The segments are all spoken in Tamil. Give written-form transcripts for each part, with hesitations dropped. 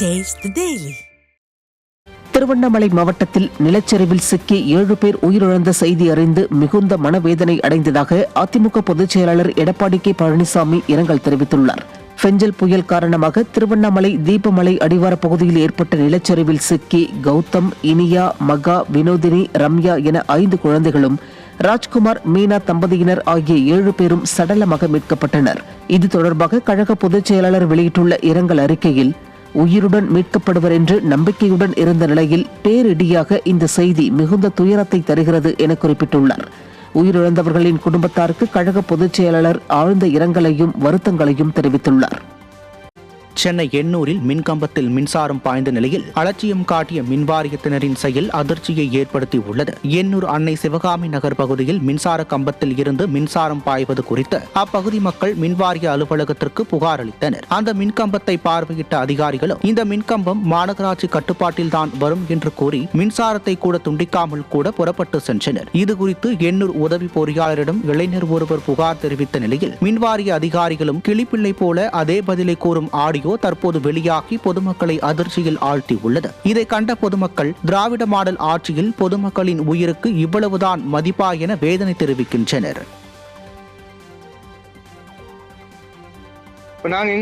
Taste the Daily. திருவண்ணாமலை மாவட்டத்தில் நிலச்சரிவில் சிக்கி 7 பேர் உயிரிழந்த செய்தி அறிந்து மிகுந்த மனவேதனை அடைந்ததாக அதிமுக பொதுச் செயலாளர் எடப்பாடி கே பழனிசாமி இரங்கல் தெரிவித்துள்ளார். பெஞ்சல் புயல் காரணமாக திருவண்ணாமலை தீபமலை அடிவார பகுதியில் ஏற்பட்ட நிலச்சரிவில் சிக்கி கௌதம், இனியா, மகா, வினோதினி, ரம்யா என 5 குழந்தைகளும், ராஜ்குமார், மீனா தம்பதியினர் ஆகிய 7 பேரும் சடலமாக மீட்கப்பட்டனர். இது தொடர்பாக கழக பொதுச் செயலாளர் வெளியிட்டுள்ள இரங்கல் அறிக்கையில், உயிருடன் மீட்கப்படுவர் என்று நம்பிக்கையுடன் இருந்த நிலையில் பேரிடியாக இந்த செய்தி மிகுந்த துயரத்தை தருகிறது என குறிப்பிட்டுள்ளார். உயிரிழந்தவர்களின் குடும்பத்தாருக்கு கழக பொதுச் செயலாளர் ஆழ்ந்த இரங்கலையும் வருத்தங்களையும் தெரிவித்துள்ளார். சென்னை எண்ணூரில் மின்கம்பத்தில் மின்சாரம் பாய்ந்த நிலையில் அலட்சியம் காட்டிய மின்வாரியத்தினரின் செயல் அதிர்ச்சியை ஏற்படுத்தி உள்ளது. எண்ணூர் அன்னை சிவகாமி நகர் பகுதியில் மின்சார கம்பத்தில் இருந்து மின்சாரம் பாய்வது குறித்து அப்பகுதி மக்கள் மின்வாரிய அலுவலகத்திற்கு புகார் அளித்தனர். அந்த மின்கம்பத்தை பார்வையிட்ட அதிகாரிகளும் இந்த மின்கம்பம் மாநகராட்சி கட்டுப்பாட்டில் தான் வரும் என்று கூறி மின்சாரத்தை கூட துண்டிக்காமல் கூட புறப்பட்டு சென்றனர். இதுகுறித்து எண்ணூர் உதவி பொறியாளரிடம் இளைஞர் ஒருவர் புகார் தெரிவித்த நிலையில் மின்வாரிய அதிகாரிகளும் கிளிப்பிள்ளை போல அதே பதிலை கூறும் ஆடியோ தற்போது வெளியாகி பொதுமக்களை அதிர்ச்சியில் ஆழ்த்தி உள்ளது. இதை கண்ட பொதுமக்கள் திராவிட மாடல் ஆட்சியில் பொதுமக்களின் உயிருக்கு இவ்வளவுதான் மதிப்பா என வேதனை தெரிவிக்கின்றனர். நாங்க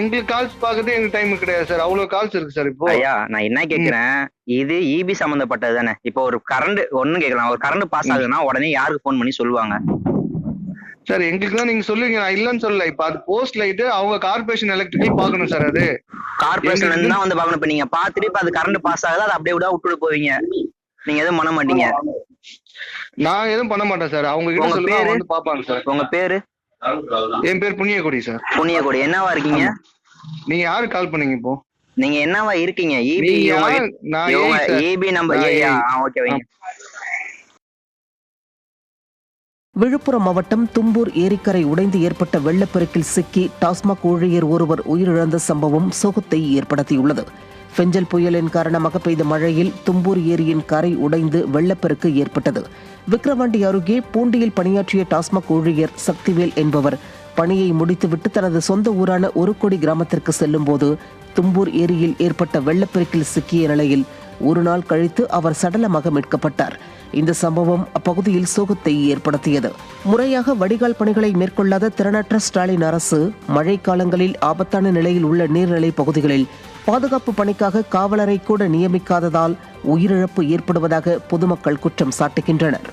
எங்களுக்கு கால்ஸ் பாக்குறது எங்க டைம் கிடையாது சார். அவ்வளவு கால்ஸ் இருக்கு சார். இப்போ ஐயா நான் என்ன கேக்குறேன், இது இபி சம்பந்தப்பட்டது தானே. இப்போ ஒரு கரண்ட் ஒண்ணு கேட்கலாம், ஒரு கரண்ட் பாஸ் ஆகுதுன்னா உடனே யாருக்கு போன் பண்ணி சொல்லுவாங்க சார்? எங்களுக்கு தான் நீங்க சொல்லுவீங்க, நான் இல்லன்னு சொல்லல. இப்ப அது போஸ்ட் லைட் அவங்க கார்பரேஷன் எலக்ட்ரிக்கல் பாக்கணும் சார். அது கார்பரேஷன் தான் வந்து பாக்கணும். இப்ப நீங்க பாத்துட்டு இப்ப அது கரண்ட் பாஸ் ஆகுது, அது அப்படியே விட்டு போவீங்க, நீங்க எதுவும் பண்ண மாட்டீங்க. நான் எதுவும் பண்ண மாட்டேன் சார். அவங்க கிட்ட சொல்லுங்க, அவங்க வந்து பாப்பாங்க சார். உங்க பேரு? என் பேர் புண்ணியகுடி சார். புண்ணியகுடி. என்னவா இருக்கீங்க? நீங்க யாரு கால் பண்ணீங்க இப்போ? நீங்க என்னவா இருக்கீங்க? EB number. ஓகே. விழுப்புரம் மாவட்டம் தும்பூர் ஏரிக்கரை உடைந்து ஏற்பட்ட வெள்ளப்பெருக்கில் சிக்கி டாஸ்மாக் ஊழியர் ஒருவர் உயிரிழந்த சம்பவம் சோகத்தை ஏற்படுத்தியுள்ளது. பெஞ்சல் புயலின் காரணமாக பெய்த மழையில் தும்பூர் ஏரியின் கரை உடைந்து வெள்ளப்பெருக்கு ஏற்பட்டது. விக்கிரவாண்டி அருகே பூண்டியில் பணியாற்றிய டாஸ்மாக் ஊழியர் சக்திவேல் என்பவர் பணியை முடித்துவிட்டு தனது சொந்த ஊரான ஒருகோடி கிராமத்திற்கு செல்லும் போது தும்பூர் ஏரியில் ஏற்பட்ட வெள்ளப்பெருக்கில் சிக்கிய நிலையில் ஒரு நாள் கழித்து அவர் சடலமாக மீட்கப்பட்டார். இந்த சம்பவம் அப்பகுதியில் சோகத்தை ஏற்படுத்தியது. முறையாக வடிகால் பணிகளை மேற்கொள்ளாத திறனற்ற ஸ்டாலின் அரசு மழை காலங்களில் ஆபத்தான நிலையில் உள்ள நீர்நிலை பகுதிகளில் பாதுகாப்பு பணிக்காக காவலரை கூட நியமிக்காததால் உயிரிழப்பு ஏற்படுவதாக பொதுமக்கள் குற்றம் சாட்டுகின்றனர்.